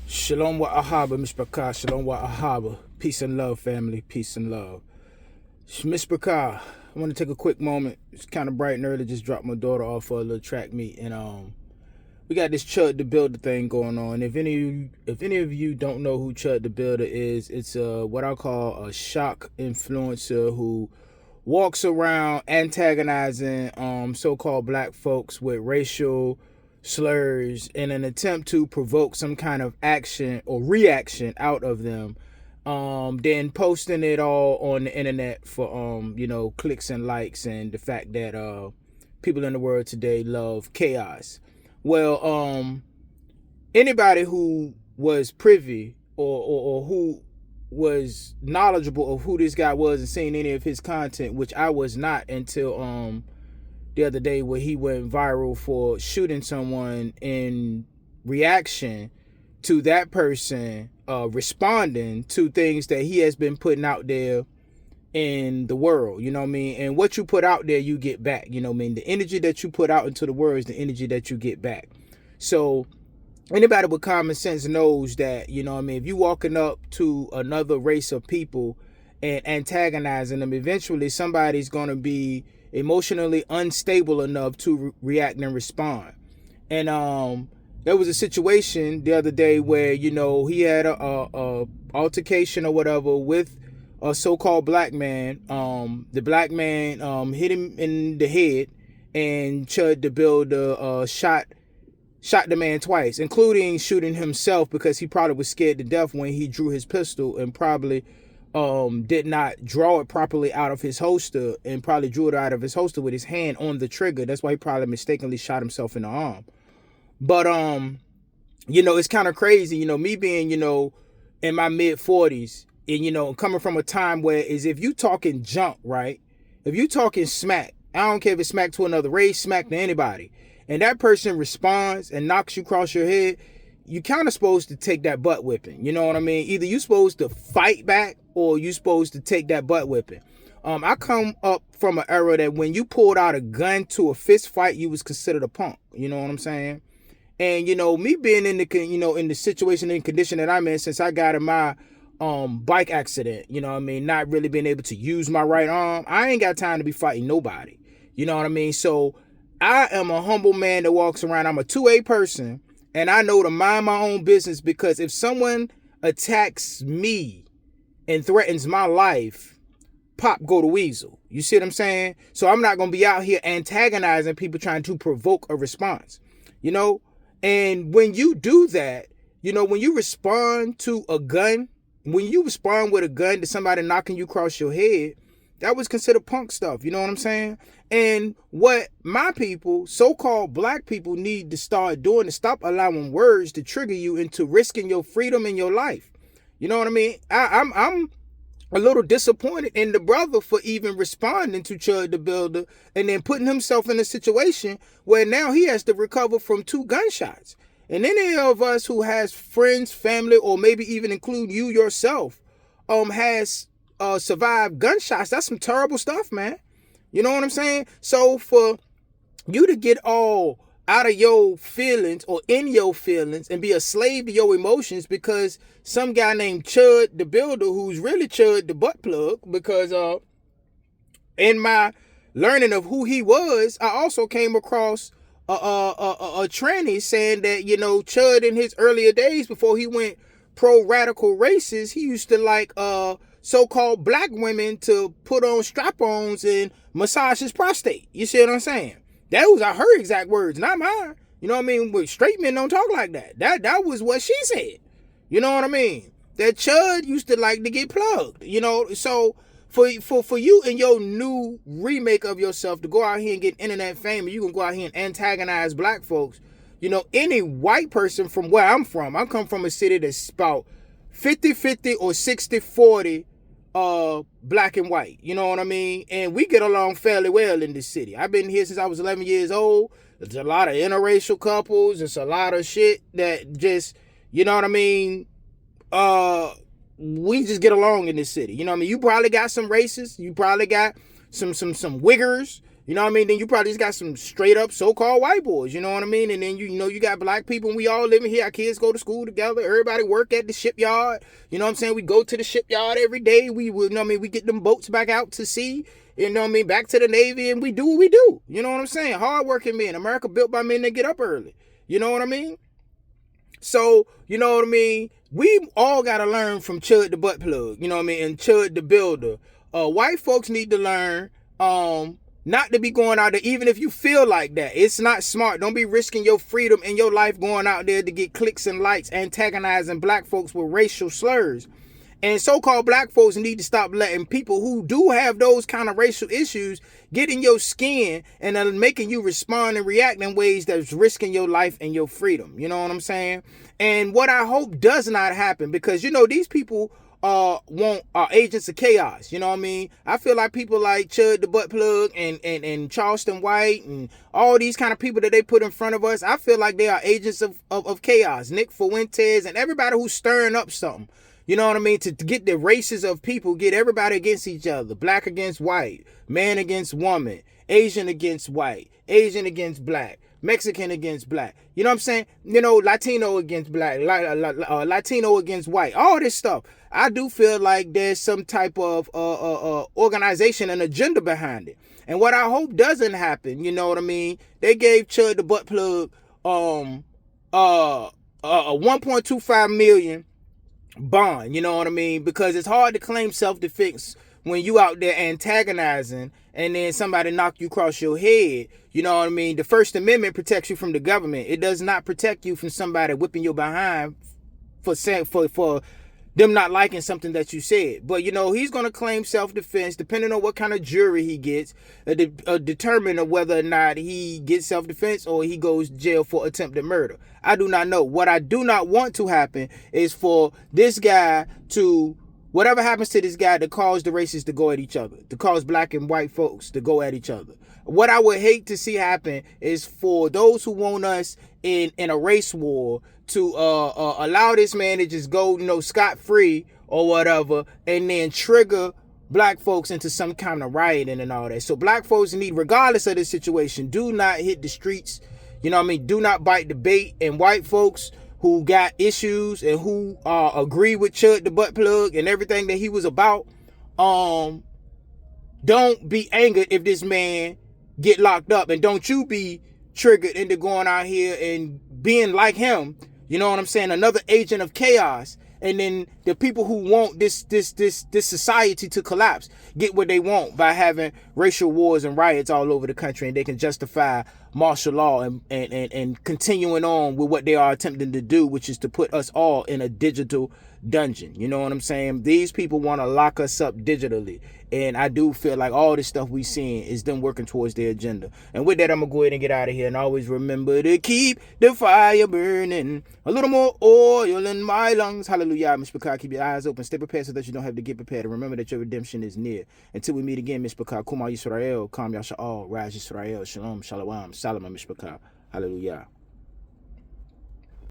Shalom wa ahaba, mishpachah. Shalom wa ahaba. Peace and love, family. Peace and love. Mishpachah, I want to take a quick moment. It's kind of bright and early. Just dropped my daughter off for a little track meet, and we got this ChudTheBuilder thing going on. If any of you don't know who ChudTheBuilder is, it's what I call a shock influencer who walks around antagonizing so-called black folks with racial slurs in an attempt to provoke some kind of action or reaction out of them, then posting it all on the internet for clicks and likes, and the fact that people in the world today love chaos. Well, anybody who was privy or who was knowledgeable of who this guy was and seen any of his content, which I was not until the other day, where he went viral for shooting someone in reaction to that person responding to things that he has been putting out there in the world, you know what I mean? And what you put out there, you get back, you know what I mean? The energy that you put out into the world is the energy that you get back. So anybody with common sense knows that, you know what I mean, if you walking up to another race of people and antagonizing them, eventually somebody's going to be emotionally unstable enough to react and respond. And there was a situation the other day where, you know, he had a altercation or whatever with a so-called black man. The black man hit him in the head, and ChudTheBuilder shot the man twice, including shooting himself, because he probably was scared to death when he drew his pistol, and probably did not draw it properly out of his holster, and probably drew it out of his holster with his hand on the trigger. That's why he probably mistakenly shot himself in the arm. But it's kind of crazy, me being, in my mid 40s, and coming from a time where is if you talking junk, right? If you talking smack, I don't care if it's smack to another race, smack to anybody, and that person responds and knocks you across your head, you kind of supposed to take that butt whipping. You know what I mean? Either you supposed to fight back or you supposed to take that butt whipping. I come up from an era that when you pulled out a gun to a fist fight, you was considered a punk. You know what I'm saying? And, me being in the situation and condition that I'm in since I got in my bike accident, not really being able to use my right arm, I ain't got time to be fighting nobody. You know what I mean? So I am a humble man that walks around. I'm a 2A person, and I know to mind my own business, because if someone attacks me and threatens my life, pop go to weasel. You see what I'm saying? So I'm not going to be out here antagonizing people trying to provoke a response, And when you do that, when you respond to a gun, when you respond with a gun to somebody knocking you across your head, that was considered punk stuff. You know what I'm saying? And what my people, so-called black people, need to start doing is stop allowing words to trigger you into risking your freedom and your life. You know what I mean? I'm a little disappointed in the brother for even responding to ChudTheBuilder and then putting himself in a situation where now he has to recover from 2 gunshots. And any of us who has friends, family, or maybe even include you yourself, has survived gunshots, that's some terrible stuff, man. You know what I'm saying? So for you to get all out of your feelings or in your feelings and be a slave to your emotions because some guy named ChudTheBuilder, who's really Chud the butt plug, because in my learning of who he was, I also came across a tranny saying that, Chud in his earlier days before he went pro-radical racist, he used to like so-called black women to put on strap-ons and massage his prostate. You see what I'm saying? That was her exact words, not mine. You know what I mean? But straight men don't talk like that. That was what she said. You know what I mean? That Chud used to like to get plugged. So for you and your new remake of yourself to go out here and get internet fame, and you can go out here and antagonize black folks. Any white person from where I'm from, I come from a city that's about 50-50 or 60-40 black and white. You know what I mean? And we get along fairly well in this city. I've been here since I was 11 years old. There's a lot of interracial couples. There's a lot of shit that just, you know what I mean? We just get along in this city. You know what I mean? You probably got some racists. You probably got some wiggers. You know what I mean? Then you probably just got some straight up so-called white boys, you know what I mean? And then you know you got black people and we all living here. Our kids go to school together. Everybody work at the shipyard. You know what I'm saying? We go to the shipyard every day. We you know what I mean? We get them boats back out to sea. You know what I mean? Back to the Navy, and we do what we do. You know what I'm saying? Hard-working men. America built by men that get up early. You know what I mean? So, you know what I mean? We all got to learn from Chud the Butt Plug, you know what I mean? And Chud the Builder. White folks need to learn not to be going out there, even if you feel like that. It's not smart. Don't be risking your freedom and your life going out there to get clicks and likes, antagonizing black folks with racial slurs. And so-called black folks need to stop letting people who do have those kind of racial issues get in your skin and making you respond and react in ways that's risking your life and your freedom. You know what I'm saying? And what I hope does not happen, because, you know, these people are agents of chaos. You know what I mean? I feel like people like Chud the Butt Plug and Charleston White and all these kind of people that they put in front of us, I feel like they are agents of chaos. Nick Fuentes and everybody who's stirring up something. You know what I mean? To get the races of people, get everybody against each other. Black against white, man against woman, Asian against white, Asian against black, Mexican against black. You know what I'm saying? You know, Latino against black, Latino against white, all this stuff. I do feel like there's some type of organization and agenda behind it. And what I hope doesn't happen, you know what I mean? They gave Chud the Butt Plug a 1.25 million bond, you know what I mean? Because it's hard to claim self-defense when you out there antagonizing and then somebody knock you across your head. You know what I mean? The First Amendment protects you from the government. It does not protect you from somebody whipping your behind for them not liking something that you said. But, you know, he's going to claim self-defense depending on what kind of jury he gets, determine whether or not he gets self-defense or he goes to jail for attempted murder. I do not know. What I do not want to happen is for this guy to, whatever happens to this guy, to cause the races to go at each other, to cause black and white folks to go at each other. What I would hate to see happen is for those who want us in a race war to allow this man to just go, you know, scot-free or whatever, and then trigger black folks into some kind of rioting and all that. So black folks need, regardless of the situation, do not hit the streets. You know what I mean? Do not bite the bait. And white folks who got issues and who agree with Chud the Butt Plug and everything that he was about, don't be angered if this man get locked up, and don't you be triggered into going out here and being like him. You know what I'm saying? Another agent of chaos. And then the people who want this society to collapse get what they want by having racial wars and riots all over the country, and they can justify martial law and continuing on with what they are attempting to do, which is to put us all in a digital dungeon. You know what I'm saying? These people want to lock us up digitally. And I do feel like all this stuff we seeing is them working towards their agenda. And with that, I'm going to go ahead and get out of here. And always remember to keep the fire burning. A little more oil in my lungs. Hallelujah. Mr. Bakar, keep your eyes open. Stay prepared so that you don't have to get prepared. And remember that your redemption is near. Until we meet again, Mr. Bakar. Kuma Yisrael. Kam Yasha'al. Raj Yisrael. Shalom. Shalom. Salam, Mr. Bakar. Hallelujah.